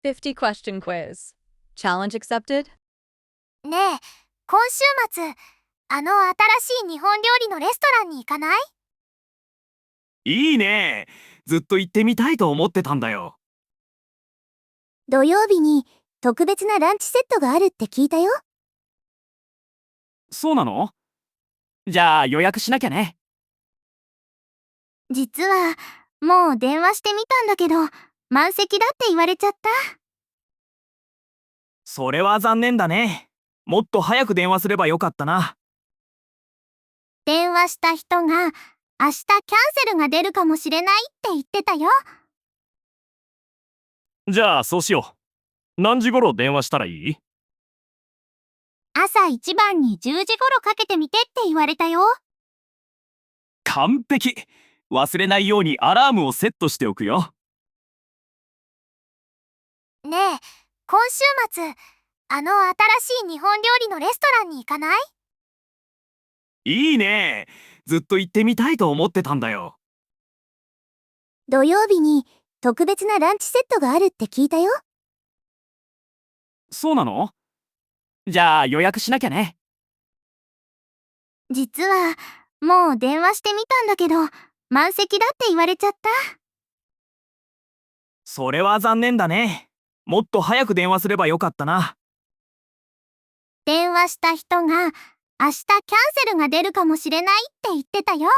50 question quiz. Challenge accepted? ねえ、今週末、新しい日本料理のレストランに行かない？いいね。ずっと行ってみたいと思ってたんだよ。土曜日に特別なランチセットがあるって聞いたよ。そうなの？じゃあ予約しなきゃね。実は、もう電話してみたんだけど、満席だって言われちゃった。それは残念だね。もっと早く電話すればよかったな。電話した人が、明日キャンセルが出るかもしれないって言ってたよ。じゃあそうしよう。何時頃電話したらいい？朝一番に10時頃かけてみてって言われたよ。完璧。忘れないようにアラームをセットしておくよ。ねえ、今週末、新しい日本料理のレストランに行かない？いいね。ずっと行ってみたいと思ってたんだよ。土曜日に特別なランチセットがあるって聞いたよ。そうなの？じゃあ予約しなきゃね。実は、もう電話してみたんだけど、満席だって言われちゃった。それは残念だね。もっと早く電話すればよかったな。電話した人が、明日キャンセルが出るかもしれないって言ってたよ。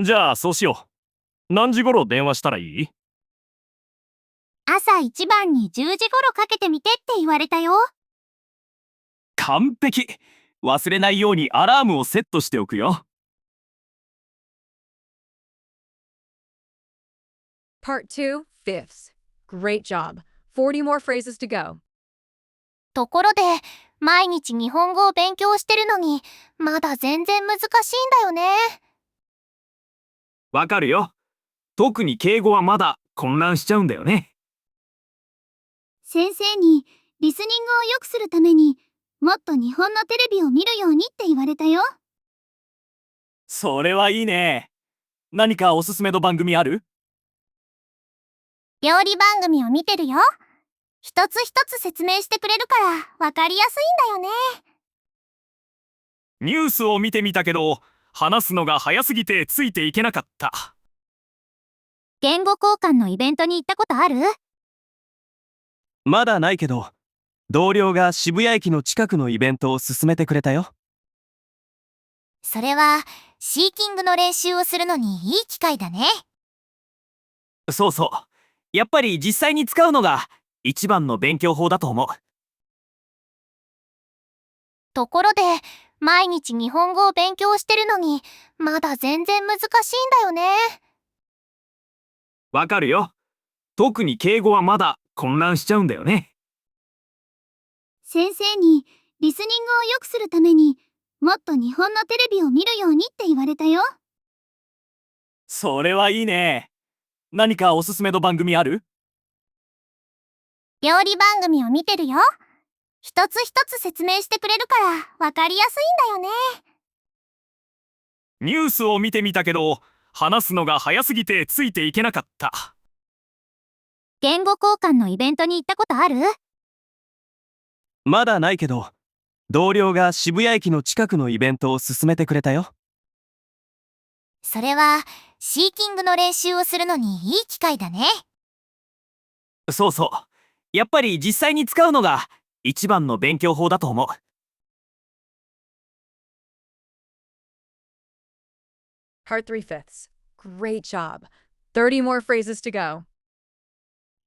じゃあそうしよう。何時頃電話したらいい？朝一番に10時頃かけてみてって言われたよ。完璧。忘れないようにアラームをセットしておくよ。Part 2, fifths. Great job. 40 more phrases to go. ところで、毎日日本語を勉強してるのに、まだ全然難しいんだよね。わかるよ。特に敬語はまだ混乱しちゃうんだよね。先生にリスニングを良くするためにもっと日本のテレビを見るようにって言われたよ。それはいいね。何かおすすめの番組ある？料理番組を見てるよ。一つ一つ説明してくれるからわかりやすいんだよね。ニュースを見てみたけど、話すのが早すぎてついていけなかった。言語交換のイベントに行ったことある？まだないけど、同僚が渋谷駅の近くのイベントを勧めてくれたよ。それはシーキングの練習をするのにいい機会だね。そうそう。やっぱり実際に使うのが一番の勉強法だと思う。ところで、毎日日本語を勉強してるのにまだ全然難しいんだよね。わかるよ。特に敬語はまだ混乱しちゃうんだよね。先生にリスニングを良くするためにもっと日本のテレビを見るようにって言われたよ。それはいいね。何かおすすめの番組ある？料理番組を見てるよ。一つ一つ説明してくれるからわかりやすいんだよね。ニュースを見てみたけど、話すのが早すぎてついていけなかった。言語交換のイベントに行ったことある？まだないけど、同僚が渋谷駅の近くのイベントを勧めてくれたよ。それはシーキングの練習をするのにいい機会だね。そうそう。やっぱり実際に使うのが一番の勉強法だと思う。Part 3, fifths. Great job. 30 more phrases to go.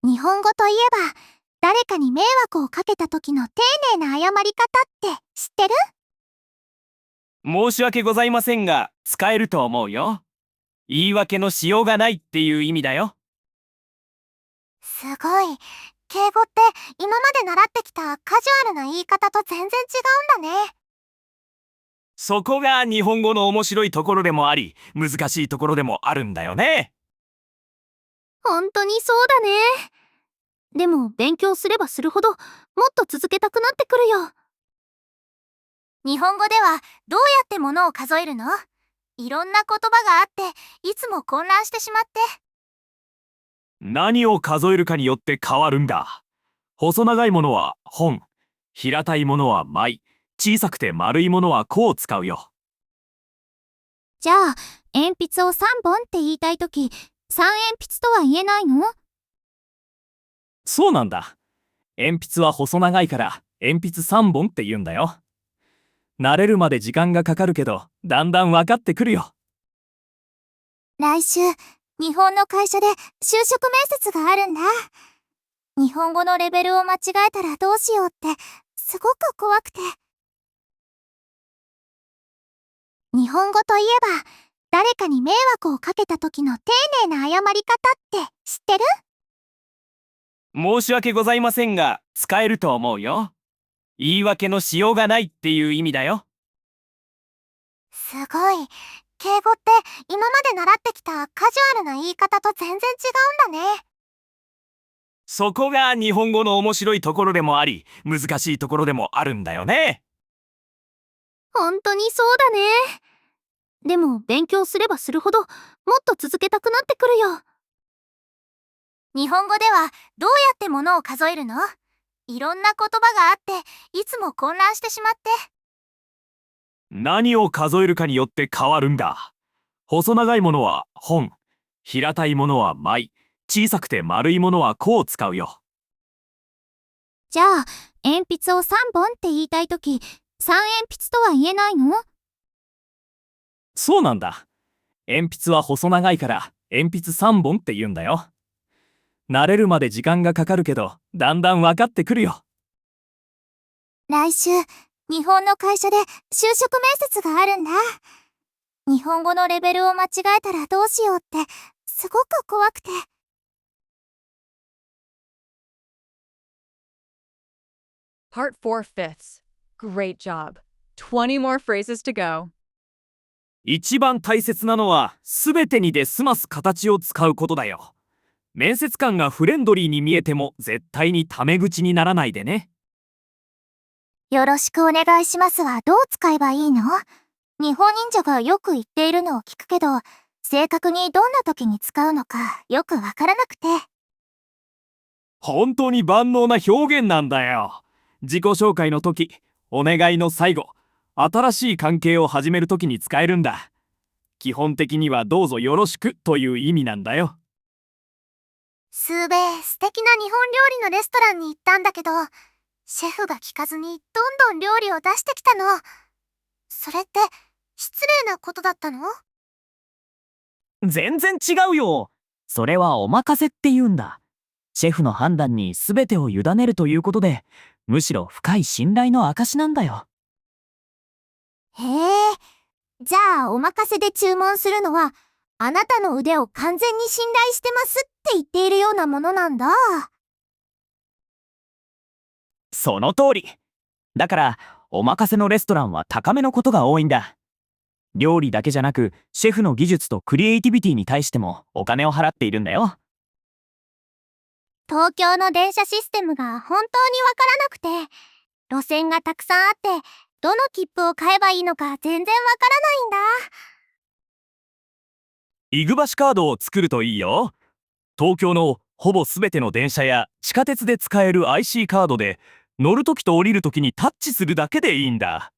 日本語といえば、誰かに迷惑をかけた時の丁寧な謝り方って知ってる？申し訳ございませんが、使えると思うよ。言い訳のしようがないっていう意味だよ。すごい。敬語って今まで習ってきたカジュアルな言い方と全然違うんだね。そこが日本語の面白いところでもあり、難しいところでもあるんだよね。本当にそうだね。でも勉強すればするほどもっと続けたくなってくるよ。日本語ではどうやって物を数えるの？いろんな言葉があっていつも混乱してしまって。何を数えるかによって変わるんだ。細長いものは本、平たいものは枚、小さくて丸いものは個を使うよ。じゃあ、鉛筆を3本って言いたいとき、3鉛筆とは言えないの？そうなんだ。鉛筆は細長いから鉛筆3本って言うんだよ。慣れるまで時間がかかるけど、だんだん分かってくるよ。来週、日本の会社で就職面接があるんだ。日本語のレベルを間違えたらどうしようってすごく怖くて。日本語といえば、誰かに迷惑をかけた時の丁寧な謝り方って知ってる？申し訳ございませんが、使えると思うよ。言い訳のしようがないっていう意味だよ。すごい。敬語って今まで習ってきたカジュアルな言い方と全然違うんだね。そこが日本語の面白いところでもあり、難しいところでもあるんだよね。本当にそうだね。でも勉強すればするほどもっと続けたくなってくるよ。日本語ではどうやって物を数えるの？いろんな言葉があっていつも混乱してしまって。何を数えるかによって変わるんだ。細長いものは本、平たいものは枚、小さくて丸いものは個を使うよ。じゃあ、鉛筆を3本って言いたいとき、3鉛筆とは言えないの？そうなんだ。鉛筆は細長いから鉛筆3本って言うんだよ。慣れるまで時間がかかるけど、だんだん分かってくるよ。来週、日本の会社で就職面接があるんだ。日本語のレベルを間違えたらどうしようってすごく怖くて。Part 4 fifths. Great job. 20 more phrases to go. 一番大切なのは、すべてにで済ます形を使うことだよ。面接官がフレンドリーに見えても絶対にタメ口にならないでね。よろしくお願いしますはどう使えばいいの？日本忍者がよく言っているのを聞くけど、正確にどんな時に使うのかよくわからなくて。本当に万能な表現なんだよ。自己紹介の時、お願いの最後、新しい関係を始める時に使えるんだ。基本的にはどうぞよろしくという意味なんだよ。素敵な日本料理のレストランに行ったんだけど、シェフが聞かずにどんどん料理を出してきたの。それって失礼なことだったの？全然違うよ。それはお任せって言うんだ。シェフの判断に全てを委ねるということで、むしろ深い信頼の証なんだよ。へえ。じゃあお任せで注文するのは、あなたの腕を完全に信頼してますって言っているようなものなんだ。その通り。だから、お任せのレストランは高めのことが多いんだ。料理だけじゃなく、シェフの技術とクリエイティビティに対してもお金を払っているんだよ。東京の電車システムが本当にわからなくて、路線がたくさんあって、どの切符を買えばいいのか全然わからないんだ。イグバシカードを作るといいよ。東京のほぼ全ての電車や地下鉄で使える IC カードで、乗るときと降りるときにタッチするだけでいいんだ。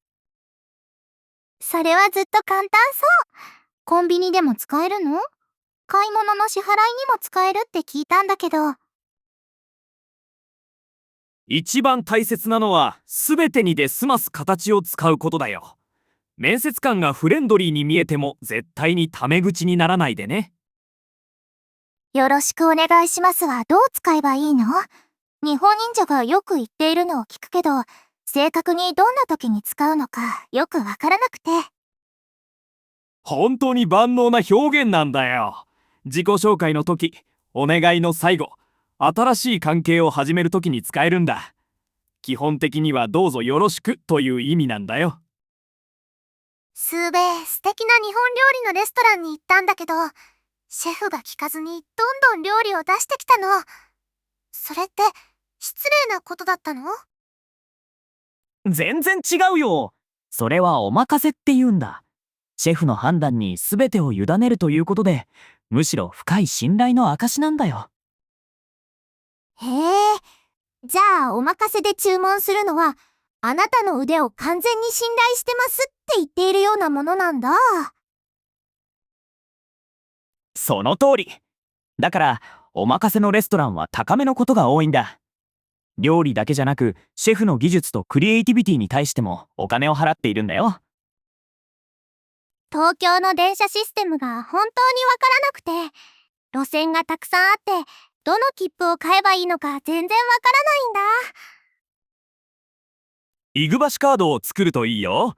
それはずっと簡単そう。コンビニでも使えるの？買い物の支払いにも使えるって聞いたんだけど。一番大切なのは、すべてにで済ます形を使うことだよ。面接官がフレンドリーに見えても絶対にタメ口にならないでね。よろしくお願いしますはどう使えばいいの？日本忍者がよく言っているのを聞くけど、正確にどんな時に使うのかよくわからなくて。本当に万能な表現なんだよ。自己紹介の時、お願いの最後、新しい関係を始める時に使えるんだ。基本的にはどうぞよろしくという意味なんだよ。素敵な日本料理のレストランに行ったんだけど、シェフが聞かずにどんどん料理を出してきたの。それって失礼なことだったの？全然違うよ。それはお任せって言うんだ。シェフの判断に全てを委ねるということで、むしろ深い信頼の証なんだよ。へえ。じゃあお任せで注文するのは、あなたの腕を完全に信頼してますって言っているようなものなんだ。その通り。だから、お任せのレストランは高めのことが多いんだ。料理だけじゃなく、シェフの技術とクリエイティビティに対してもお金を払っているんだよ。東京の電車システムが本当にわからなくて、路線がたくさんあって、どの切符を買えばいいのか全然わからないんだ。イグバシカードを作るといいよ。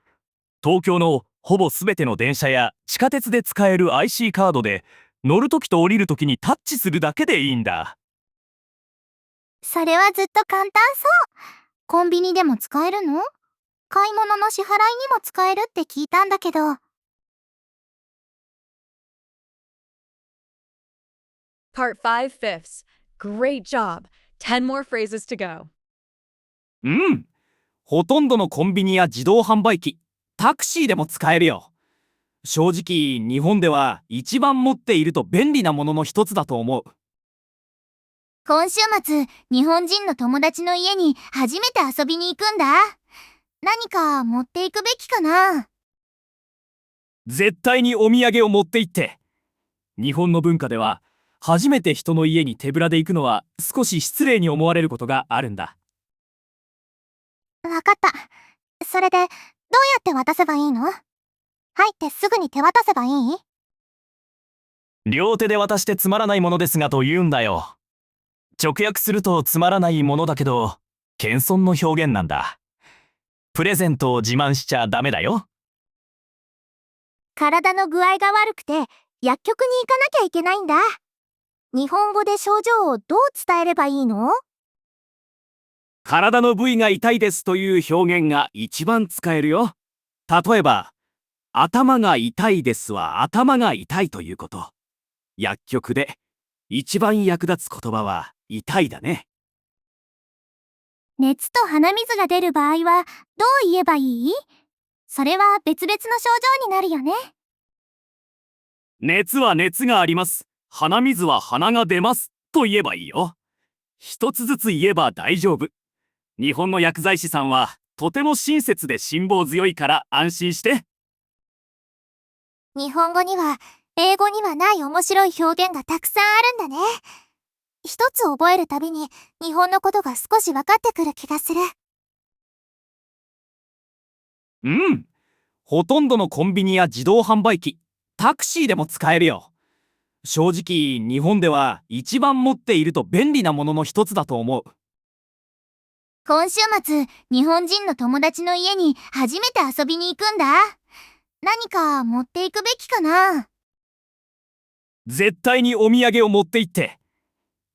東京のほぼ全ての電車や地下鉄で使える IC カードで、乗るときと降りるときにタッチするだけでいいんだ。それはずっと簡単そう。コンビニでも使えるの？買い物の支払いにも使えるって聞いたんだけど。Part 5 fifths. Great job. 10 more phrases to go. うん。ほとんどのコンビニや自動販売機、タクシーでも使えるよ。正直、日本では一番持っていると便利なものの一つだと思う。今週末、日本人の友達の家に初めて遊びに行くんだ。何か持っていくべきかな？絶対にお土産を持って行って。日本の文化では、初めて人の家に手ぶらで行くのは少し失礼に思われることがあるんだ。わかった。それで、どうやって渡せばいいの？入ってすぐに手渡せばいい？両手で渡してつまらないものですがと言うんだよ。直訳するとつまらないものだけど、謙遜の表現なんだ。プレゼントを自慢しちゃダメだよ。体の具合が悪くて、薬局に行かなきゃいけないんだ。日本語で症状をどう伝えればいいの？体の部位が痛いですという表現が一番使えるよ。例えば、頭が痛いですは頭が痛いということ。薬局で一番役立つ言葉は痛いだね。熱と鼻水が出る場合はどう言えばいい？それは別々の症状になるよね。熱は熱があります。鼻水は鼻が出ます。と言えばいいよ。一つずつ言えば大丈夫。日本の薬剤師さんはとても親切で辛抱強いから安心して。日本語には英語にはない面白い表現がたくさんあるんだね。一つ覚えるたびに日本のことが少し分かってくる気がする。うん。ほとんどのコンビニや自動販売機、タクシーでも使えるよ。正直、日本では一番持っていると便利なものの一つだと思う。今週末、日本人の友達の家に初めて遊びに行くんだ。何か持っていくべきかな？絶対にお土産を持って行って。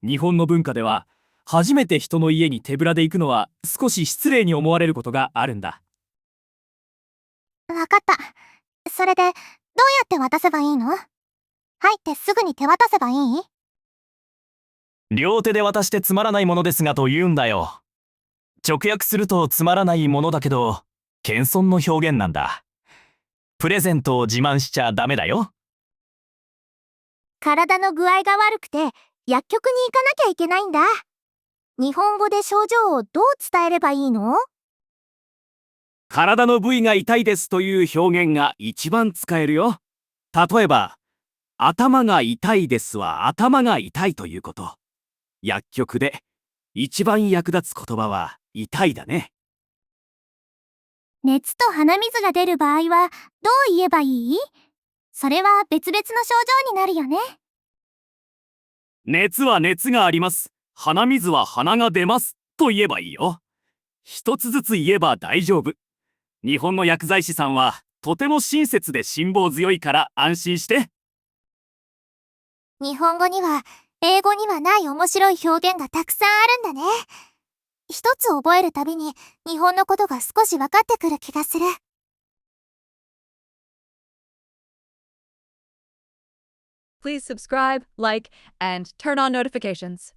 日本の文化では、初めて人の家に手ぶらで行くのは少し失礼に思われることがあるんだ。わかった。それで、どうやって渡せばいいの？入ってすぐに手渡せばいい？両手で渡してつまらないものですがと言うんだよ。直訳するとつまらないものだけど、謙遜の表現なんだ。プレゼントを自慢しちゃダメだよ。体の具合が悪くて、薬局に行かなきゃいけないんだ。日本語で症状をどう伝えればいいの？体の部位が痛いですという表現が一番使えるよ。例えば、頭が痛いですは頭が痛いということ。薬局で一番役立つ言葉は痛いだね。熱と鼻水が出る場合はどう言えばいい？それは別々の症状になるよね。熱は熱があります。鼻水は鼻が出ます。と言えばいいよ。一つずつ言えば大丈夫。日本の薬剤師さんはとても親切で辛抱強いから安心して。日本語には英語にはない面白い表現がたくさんあるんだね。一つ覚えるたびに日本のことが少し分かってくる気がする。Please subscribe, like, and turn on notifications.